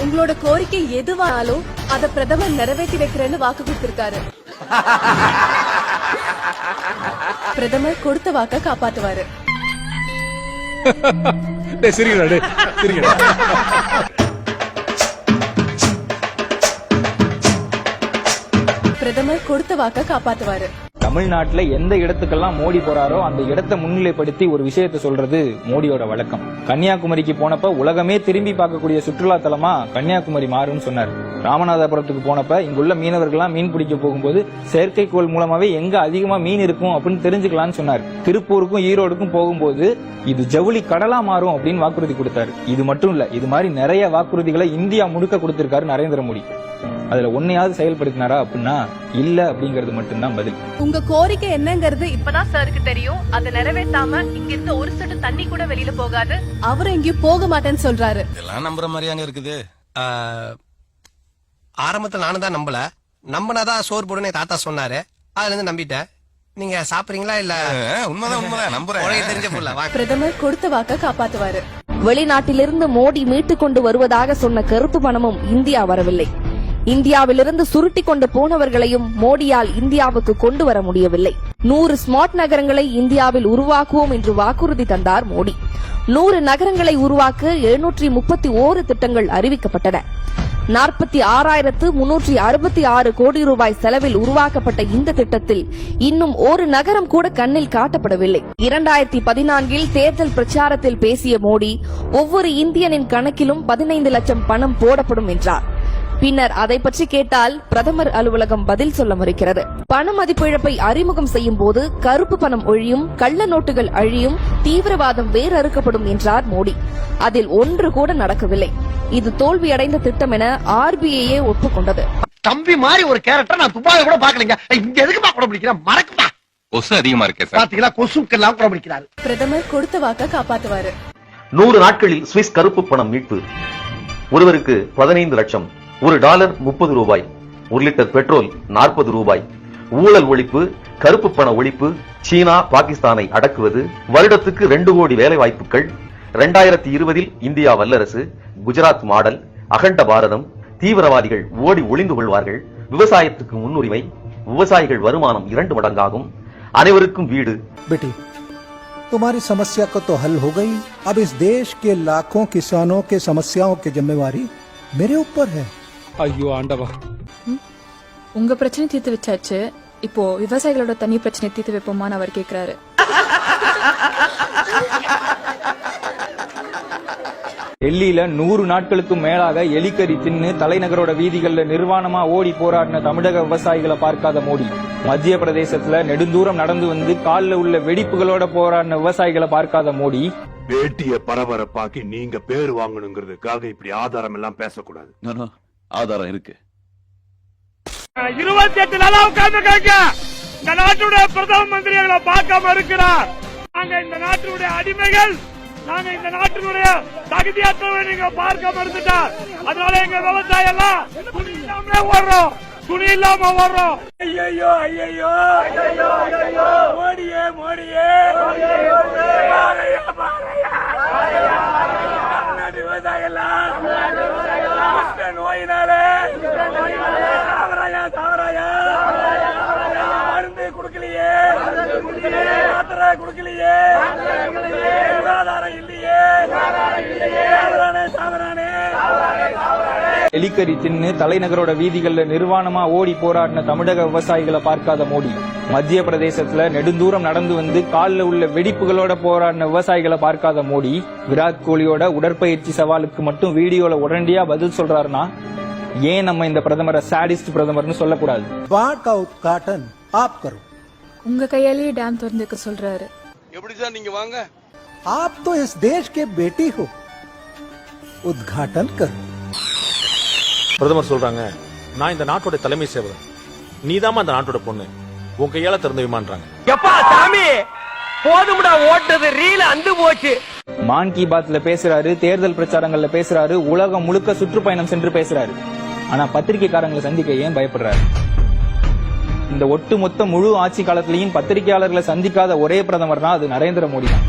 உங்களோட கோரிக்கை எதுவானாலும் அத பிரதமர் நிறைவேற்றி வைக்கிறேன்னு வாக்கு கொடுத்திருக்காரு. பிரதமர் கொடுத்த வாக்க காப்பாத்துவாரு. பிரதமர் கொடுத்த வாக்க காப்பாத்துவாரு. தமிழ்நாட்டுல எந்த இடத்துக்கெல்லாம் மோடி போறாரோ அந்த இடத்தை முன்னிலைப்படுத்தி ஒரு விஷயத்தை சொல்றது மோடியோட வழக்கம். கன்னியாகுமரிக்கு போனப்ப உலகமே திரும்பி பார்க்கக்கூடிய சுற்றுலா தலமா கன்னியாகுமரி மாறும்னு சொன்னார். ராமநாதபுரத்துக்கு போனப்ப இங்குள்ள மீனவர்கள்லாம் மீன் பிடிக்க போகும்போது செயற்கைக்கோள் மூலமாவே எங்க அதிகமா மீன் இருக்கும் அப்படின்னு தெரிஞ்சுக்கலாம்னு சொன்னார். திருப்பூருக்கும் ஈரோடுக்கும் போகும்போது இது ஜவுளி கடலா மாறும் அப்படின்னு வாக்குறுதி கொடுத்தாரு. இது மட்டும் இல்ல, இது மாதிரி நிறைய வாக்குறுதிகளை இந்தியா முழுக்க கொடுத்திருக்காரு நரேந்திர மோடி. அதுல ஒன்னையாவது செயல்படுத்தினாரா அப்படின்னா இல்ல அப்படிங்கறது மட்டும்தான் பதில். உங்க கோரிக்கை என்னங்கிறது இப்பதான் சாருக்கு தெரியும். அதை நிறைவேற்றாம இங்க இருந்த ஒரு சொட்டு தண்ணி கூட வெளியில போகாது. அவரு எங்கேயும் போக மாட்டேன்னு சொல்றாரு. இதெல்லாம் நம்புற மாதிரியாங்க இருக்குது. ஆரம்பத்துல நானும் தான் நம்பல. நம்பினாதான் சோறு போடுன்னு தாத்தா சொன்னாரு. அதுல இருந்து நம்பிட்டேன். நீங்க சாப்பிடுறீங்களா? இல்ல உண்மைதான் நம்புறேன். தெரிஞ்ச புள்ள. பிரதமர் கொடுத்த வாக்க காப்பாத்துவாரு. வெளிநாட்டிலிருந்து மோடி மீட்டுக் கொண்டு வருவதாக சொன்ன கருப்பு பணமும் இந்தியா வரவில்லை. இந்தியாவிலிருந்து சுருட்டி கொண்டு போனவர்களையும் மோடியால் இந்தியாவுக்கு கொண்டு வர முடியவில்லை. 100 ஸ்மார்ட் நகரங்களை இந்தியாவில் உருவாக்குவோம் என்று வாக்குறுதி தந்தார் மோடி. 100 நகரங்களை உருவாக்க 731 திட்டங்கள் அறிவிக்கப்பட்டன. 46,366 கோடி ரூபாய் செலவில் உருவாக்கப்பட்ட இந்த திட்டத்தில் இன்னும் ஒரு நகரம் கூட கண்ணில் காட்டப்படவில்லை. 2014 தேர்தல் பிரச்சாரத்தில் பேசிய மோடி ஒவ்வொரு இந்தியனின் கணக்கிலும் 15 லட்சம் பணம் போடப்படும் என்றார். பின்னர் அதை பற்றி கேட்டால் பிரதமர் அலுவலகம் பதில் சொல்ல மறுக்கிறது. பண மதிப்பிழப்பை அறிமுகம் செய்யும் போது கருப்பு பணம் ஒழியும், கள்ள நோட்டுகள் அழியும், தீவிரவாதம் வேறறுக்கப்படும் என்றார் மோடி. அதில் ஒன்று கூட நடக்கவில்லை. இது தோல்வியடைந்த திட்டம் என RBI ஒப்புக்கொண்டது. தம்பி மாதிரி ஒரு கேரக்டர் நான் துபாயில கூட பாக்கலங்க. இங்க எதுக்குமா கூட பிடிக்கிறேன்? மறக்குமா? கொசு அதிகமா இருக்கே சார். பாத்தீங்களா, கொசுக்கெல்லாம் கூட பிடிக்கிறாரு. பிரதமர் கொடுத்த வாக்க காப்பாத்துவாரு. 100 நாட்களில் சுவிஸ் கருப்பு பணம் மீட்பு. ஒருவருக்கு 15 லட்சம். $1 30 ரூபாய். 1 லிட்டர் பெட்ரோல் 40 ரூபாய். ஊழல் ஒழிப்பு, கருப்பு பண ஒழிப்பு, சீனா பாகிஸ்தானை அடக்குவது, வருடத்துக்கு 2 கோடி வேலை வாய்ப்புகள், 2020 இந்தியா வல்லரசு, குஜராத் மாடல், அகண்ட பாரதம், தீவிரவாதிகள் ஓடி ஒளிந்து கொள்வார்கள், விவசாயத்துக்கு முன்னுரிமை, விவசாயிகள் வருமானம் 2 மடங்காகும், அனைவருக்கும் வீடு. बेटी, तुम्हारी समस्या को तो हल हो गई. अब इस देश के लाखों किसानों के समस्याओं की जिम्मेवारी मेरे ऊपर है. ஐயோ ஆண்டவா, உங்க பிரச்சனை தீர்த்து வச்சாச்சு. இப்போ விவசாயிகளோட தண்ணி பிரச்சனை தீர்த்து வைப்போமான்னு அவர் கேக்குறாரு. டெல்லியில 100 நாட்களுக்கு மேலாக எலிக்கறி தின்னு தலைநகரோட வீதிகள்ல நிர்வாணமா ஓடி போராடின தமிழக விவசாயிகளை பார்க்காத மோடி, மத்திய பிரதேசத்துல நெடுந்தூரம் நடந்து வந்து கால்ல உள்ள வெடிப்புகளோட போராடின விவசாயிகளை பார்க்காத மோடி, பேட்டிய பரபரப்பாக்கி நீங்க பேர் வாங்கணுங்கிறதுக்காக இப்படி ஆதாரம் எல்லாம் பேசக்கூடாது. ஆதாரம் இருக்கு. 28 நாளா உட்கார்ந்துருக்காங்க. இந்த நாட்டுடைய பிரதம மந்திரி எங்களை பார்க்காம இருக்கிறார். நாங்க இந்த நாட்டுடைய அடிமைகள். நாங்க இந்த நாட்டினுடைய தகுதியற்றவை நீங்க பார்க்காம இருந்துட்டா, அதனால எங்க விவசாயம் எல்லாம் துணி இல்லாம ஓடுறோம். துணி இல்லாம ஓடுறோம். ஐயோ ஐயோ மோடியே மோடியே விவசாயம் எல்லாம் நோயினாலே தாவராயா மருந்து கொடுக்கலையே, மாத்திரை கொடுக்கலையே, சுகாதாரம் இல்லையே, சாவரானே. எலிக்கறி தின்னு தலைநகரோட வீதிகள்ல நிர்வாணமா ஓடி போராடின தமிழக விவசாயிகளை பார்க்காத மோடி, மத்திய பிரதேசத்துல நெடுந்தூரம் நடந்து வந்து கால்ல உள்ள வெடிப்புகளோட போராடின விவசாயிகளை பார்க்காத மோடி, விராட் கோலியோட உடற்பயிற்சி சவாலுக்கு மட்டும் வீடியோல உடனடியா பதில் சொல்றாருன்னா ஏன் நம்ம இந்த பிரதமரை சாடிஸ்ட் பிரதமர்னு சொல்லக்கூடாது? बाढ़ का उद्घाटन आप करो. உங்க கையாலேயே டேம் திறந்துக்க சொல்றாரு. எப்படி சார் நீங்க வாங்க. आप तो इस देश के बेटी हो, उद्घाटन करो. பிரதமர் சொல்றாங்க, நான் இந்த நாட்டோட தலைமை சேவகன், நீதாமா அந்த நாட்டோட பொண்ணு, உன் கையால திறந்து விமான்றாங்க. எப்பா சாமி போதும்டா, ஓட்டது ரீல அந்து போச்சு. மான் கி பாத்ல பேசுறாரு, தேர்தல் பிரச்சாரங்கள்ல பேசுறாரு, உலகம் முழுக்க சுற்றுப்பயணம் சென்று பேசுறாரு. ஆனா பத்திரிகைக்காரங்களை சந்திக்க ஏன் பயப்படுறாரு? இந்த ஒட்டுமொத்த முழு ஆட்சி காலத்திலையும் பத்திரிகையாளர்களை சந்திக்காத ஒரே பிரதமர்னா அது நரேந்திர மோடி தான்.